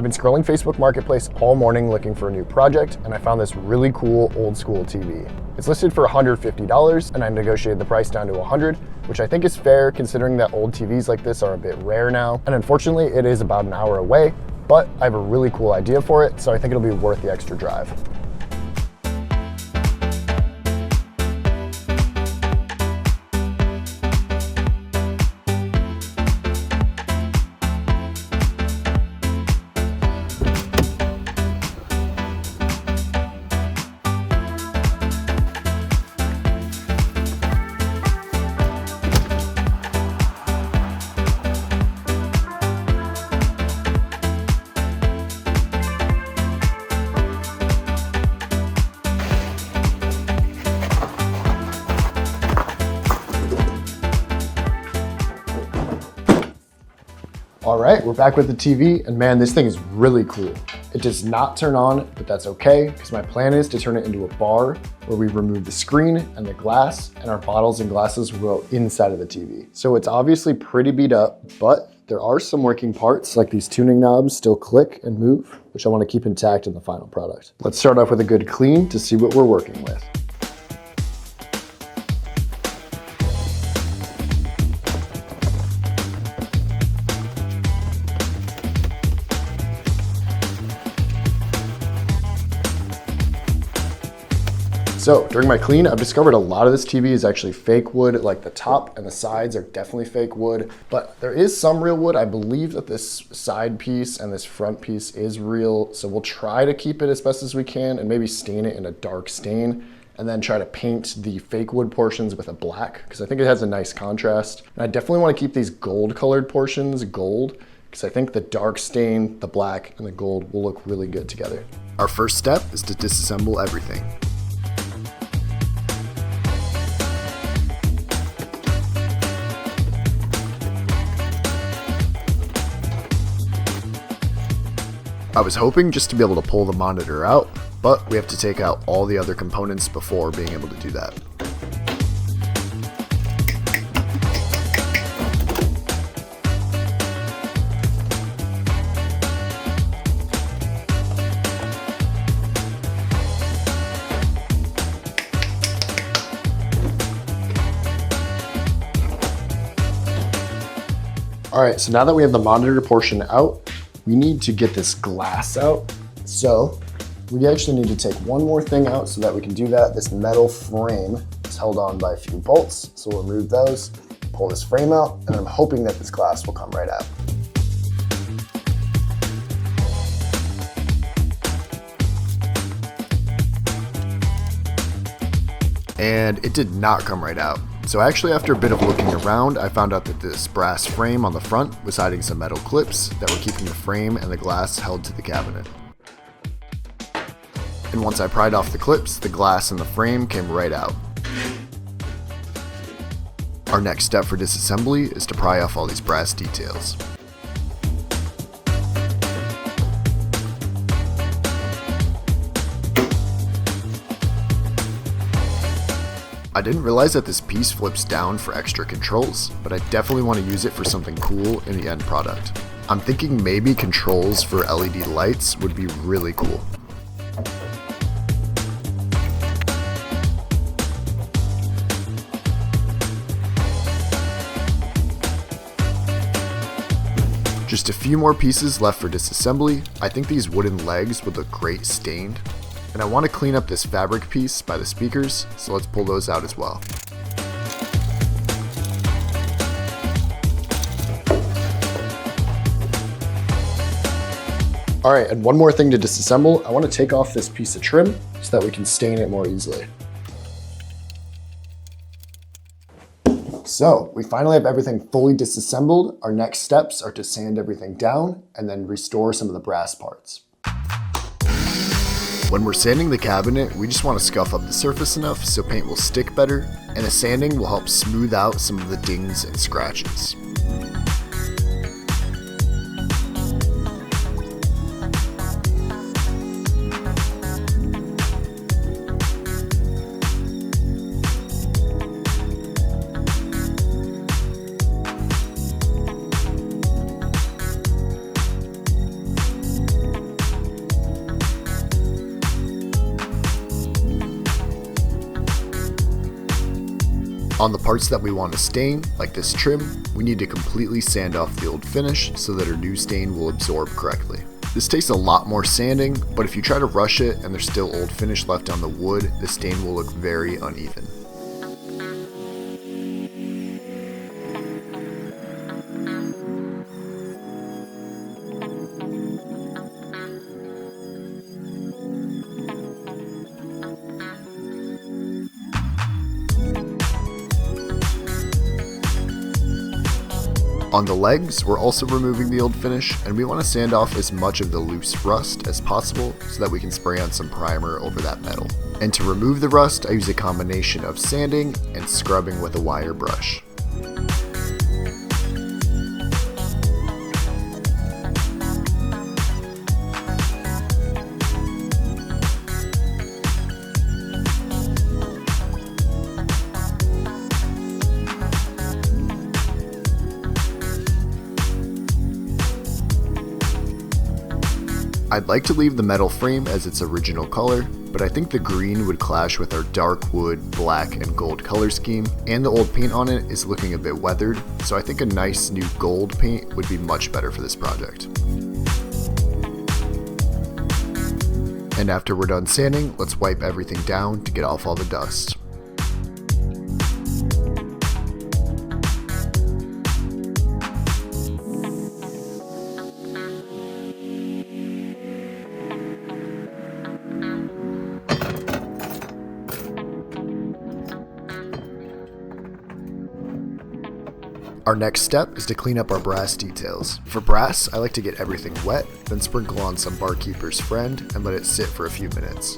I've been scrolling Facebook Marketplace all morning looking for a new project, and I found this really cool old school TV. It's listed for $150, and I negotiated the price down to $100, which I think is fair considering that old TVs like this are a bit rare now. And unfortunately, it is about an hour away, but I have a really cool idea for it, so I think it'll be worth the extra drive. All right, we're back with the TV, and man, this thing is really cool. It does not turn on, but that's okay, because my plan is to turn it into a bar where we remove the screen and the glass, and our bottles and glasses will go inside of the TV. So it's obviously pretty beat up, but there are some working parts, like these tuning knobs still click and move, which I want to keep intact in the final product. Let's start off with a good clean to see what we're working with. So during my clean, I've discovered a lot of this TV is actually fake wood, like the top and the sides are definitely fake wood, but there is some real wood. I believe that this side piece and this front piece is real. So we'll try to keep it as best as we can and maybe stain it in a dark stain and then try to paint the fake wood portions with a black because I think it has a nice contrast. And I definitely want to keep these gold colored portions gold because I think the dark stain, the black, and the gold will look really good together. Our first step is to disassemble everything. I was hoping just to be able to pull the monitor out, but we have to take out all the other components before being able to do that. All right, so now that we have the monitor portion out, we need to get this glass out. So we actually need to take one more thing out so that we can do that. This metal frame is held on by a few bolts. So we'll remove those, pull this frame out, and I'm hoping that this glass will come right out. And it did not come right out. So actually, after a bit of looking around, I found out that this brass frame on the front was hiding some metal clips that were keeping the frame and the glass held to the cabinet. And once I pried off the clips, the glass and the frame came right out. Our next step for disassembly is to pry off all these brass details. I didn't realize that this piece flips down for extra controls, but I definitely want to use it for something cool in the end product. I'm thinking maybe controls for LED lights would be really cool. Just a few more pieces left for disassembly. I think these wooden legs would look great stained. And I want to clean up this fabric piece by the speakers, so let's pull those out as well. All right, and one more thing to disassemble. I want to take off this piece of trim so that we can stain it more easily. So we finally have everything fully disassembled. Our next steps are to sand everything down and then restore some of the brass parts. When we're sanding the cabinet, we just want to scuff up the surface enough so paint will stick better, and the sanding will help smooth out some of the dings and scratches. On the parts that we want to stain, like this trim, we need to completely sand off the old finish so that our new stain will absorb correctly. This takes a lot more sanding, but if you try to rush it and there's still old finish left on the wood, the stain will look very uneven. On the legs, we're also removing the old finish, and we want to sand off as much of the loose rust as possible so that we can spray on some primer over that metal. And to remove the rust, I use a combination of sanding and scrubbing with a wire brush. I'd like to leave the metal frame as its original color, but I think the green would clash with our dark wood, black, and gold color scheme, and the old paint on it is looking a bit weathered, so I think a nice new gold paint would be much better for this project. And after we're done sanding, let's wipe everything down to get off all the dust. Our next step is to clean up our brass details. For brass, I like to get everything wet, then sprinkle on some Barkeeper's Friend and let it sit for a few minutes.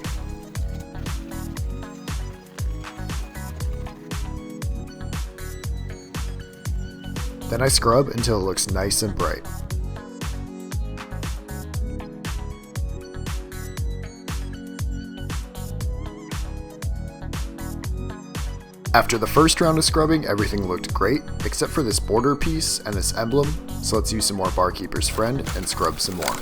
Then I scrub until it looks nice and bright. After the first round of scrubbing, everything looked great, except for this border piece and this emblem, so let's use some more Barkeeper's Friend and scrub some more.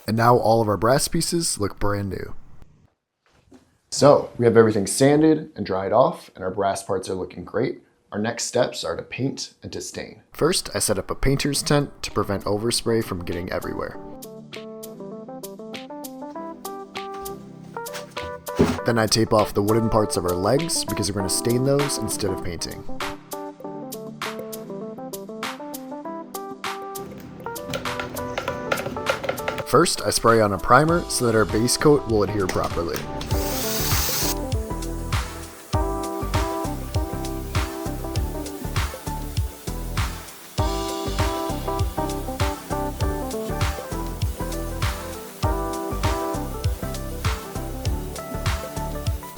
And now all of our brass pieces look brand new. So, we have everything sanded and dried off, and our brass parts are looking great. Our next steps are to paint and to stain. First, I set up a painter's tent to prevent overspray from getting everywhere. Then I tape off the wooden parts of our legs because we're going to stain those instead of painting. First, I spray on a primer so that our base coat will adhere properly.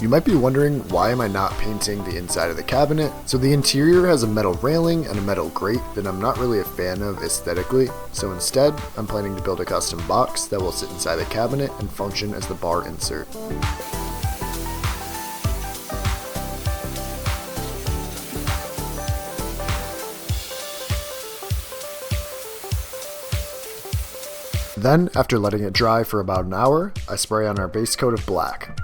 You might be wondering, why am I not painting the inside of the cabinet? So the interior has a metal railing and a metal grate that I'm not really a fan of aesthetically, so instead, I'm planning to build a custom box that will sit inside the cabinet and function as the bar insert. Then, after letting it dry for about an hour, I spray on our base coat of black.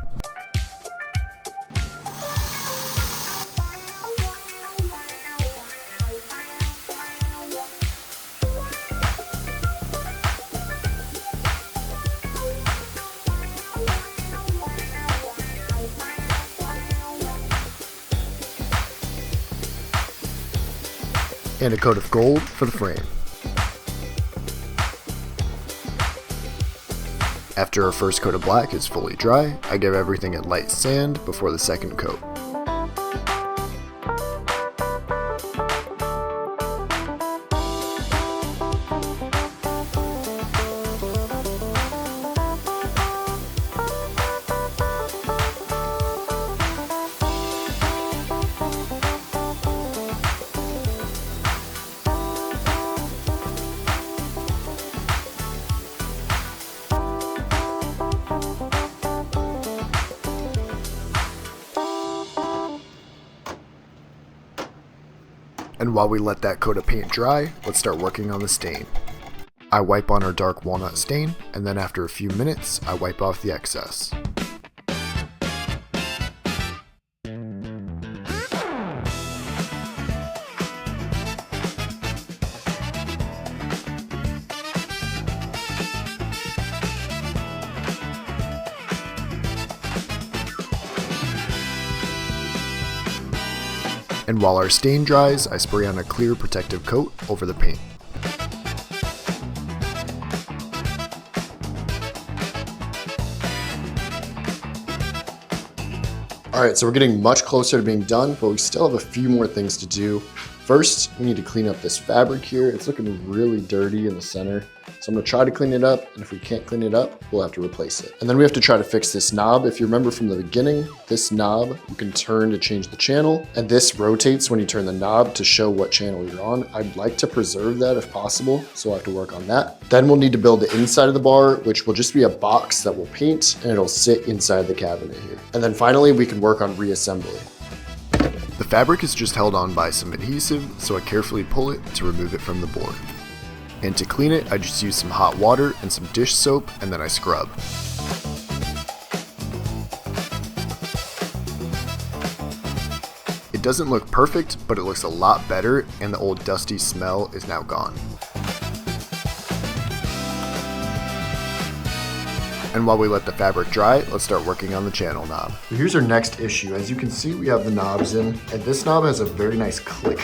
And a coat of gold for the frame. After our first coat of black is fully dry, I give everything a light sand before the second coat. And while we let that coat of paint dry, let's start working on the stain. I wipe on our dark walnut stain, and then after a few minutes, I wipe off the excess. And while our stain dries, I spray on a clear protective coat over the paint. Alright, so we're getting much closer to being done, but we still have a few more things to do. First, we need to clean up this fabric here. It's looking really dirty in the center. So I'm gonna try to clean it up, and if we can't clean it up, we'll have to replace it. And then we have to try to fix this knob. If you remember from the beginning, this knob you can turn to change the channel, and this rotates when you turn the knob to show what channel you're on. I'd like to preserve that if possible, so we'll have to work on that. Then we'll need to build the inside of the bar, which will just be a box that we'll paint, and it'll sit inside the cabinet here. And then finally, we can work on reassembly. The fabric is just held on by some adhesive, so I carefully pull it to remove it from the board. And to clean it, I just use some hot water and some dish soap, and then I scrub. It doesn't look perfect, but it looks a lot better, and the old dusty smell is now gone. And while we let the fabric dry, let's start working on the channel knob. Here's our next issue. As you can see, we have the knobs in, and this knob has a very nice click,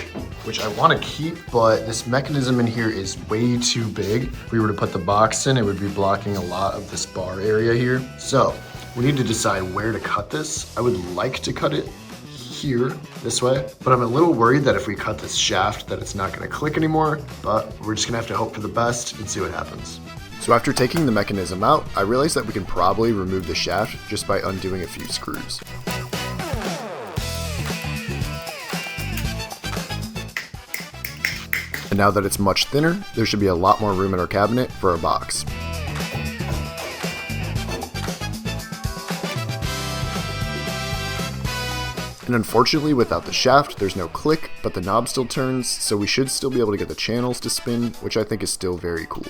which I want to keep, but this mechanism in here is way too big. If we were to put the box in, it would be blocking a lot of this bar area here. So we need to decide where to cut this. I would like to cut it here, this way, but I'm a little worried that if we cut this shaft that it's not going to click anymore, but we're just going to have to hope for the best and see what happens. So after taking the mechanism out, I realized that we can probably remove the shaft just by undoing a few screws. And now that it's much thinner, there should be a lot more room in our cabinet for a box. And unfortunately, without the shaft, there's no click, but the knob still turns, so we should still be able to get the channels to spin, which I think is still very cool.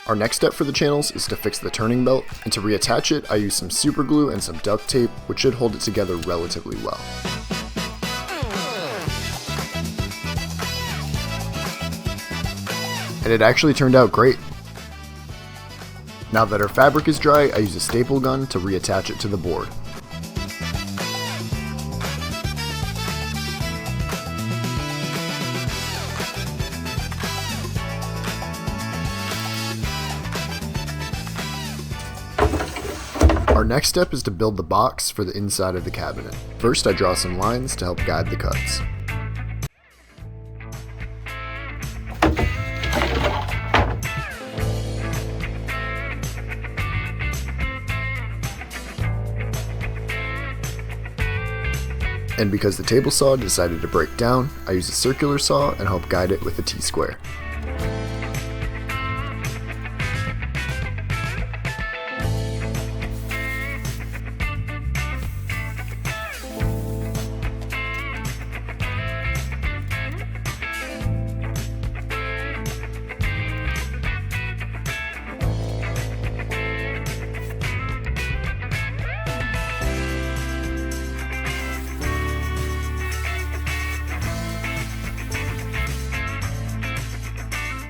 Our next step for the channels is to fix the turning belt, and to reattach it, I use some super glue and some duct tape, which should hold it together relatively well. And it actually turned out great. Now that our fabric is dry, I use a staple gun to reattach it to the board. Our next step is to build the box for the inside of the cabinet. First, I draw some lines to help guide the cuts. And because the table saw decided to break down, I use a circular saw and help guide it with a T-square.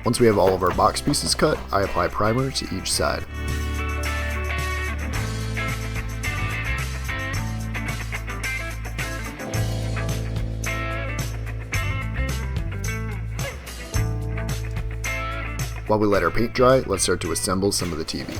Once we have all of our box pieces cut, I apply primer to each side. While we let our paint dry, let's start to assemble some of the TV.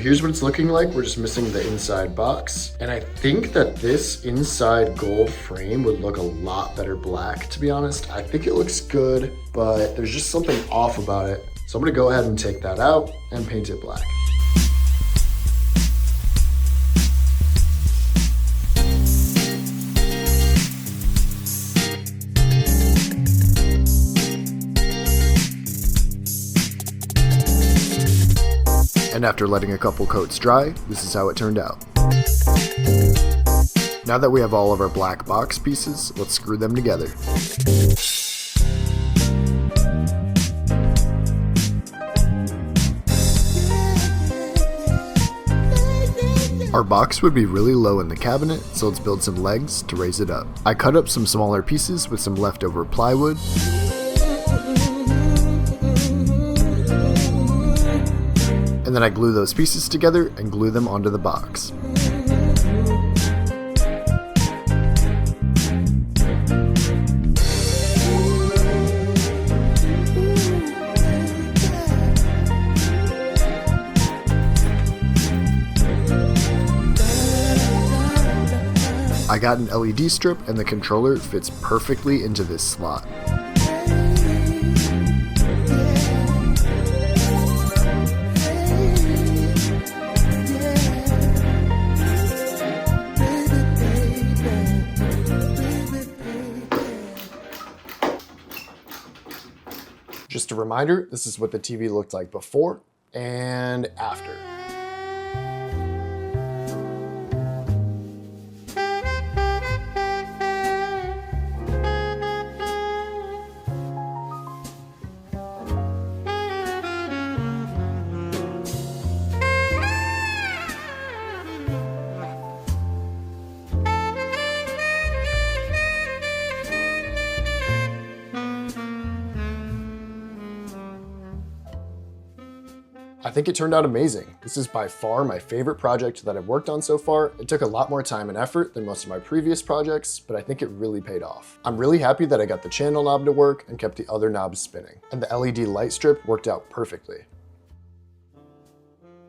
here's what it's looking like. We're just missing the inside box. And I think that this inside gold frame would look a lot better black, to be honest. I think it looks good, but there's just something off about it. So I'm gonna go ahead and take that out and paint it black. And after letting a couple coats dry, this is how it turned out. Now that we have all of our black box pieces, let's screw them together. Our box would be really low in the cabinet, so let's build some legs to raise it up. I cut up some smaller pieces with some leftover plywood. And then I glue those pieces together and glue them onto the box. I got an LED strip and the controller fits perfectly into this slot. Just a reminder, this is what the TV looked like before and after. I think it turned out amazing. This is by far my favorite project that I've worked on so far. It took a lot more time and effort than most of my previous projects, but I think it really paid off. I'm really happy that I got the channel knob to work and kept the other knobs spinning. And the LED light strip worked out perfectly.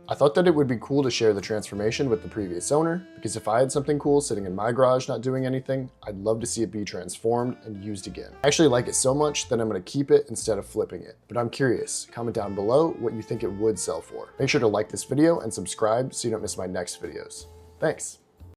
I thought that it would be cool to share the transformation with the previous owner, because if I had something cool sitting in my garage not doing anything, I'd love to see it be transformed and used again. I actually like it so much that I'm gonna keep it instead of flipping it. But I'm curious, comment down below what you think it would sell for. Make sure to like this video and subscribe so you don't miss my next videos. Thanks.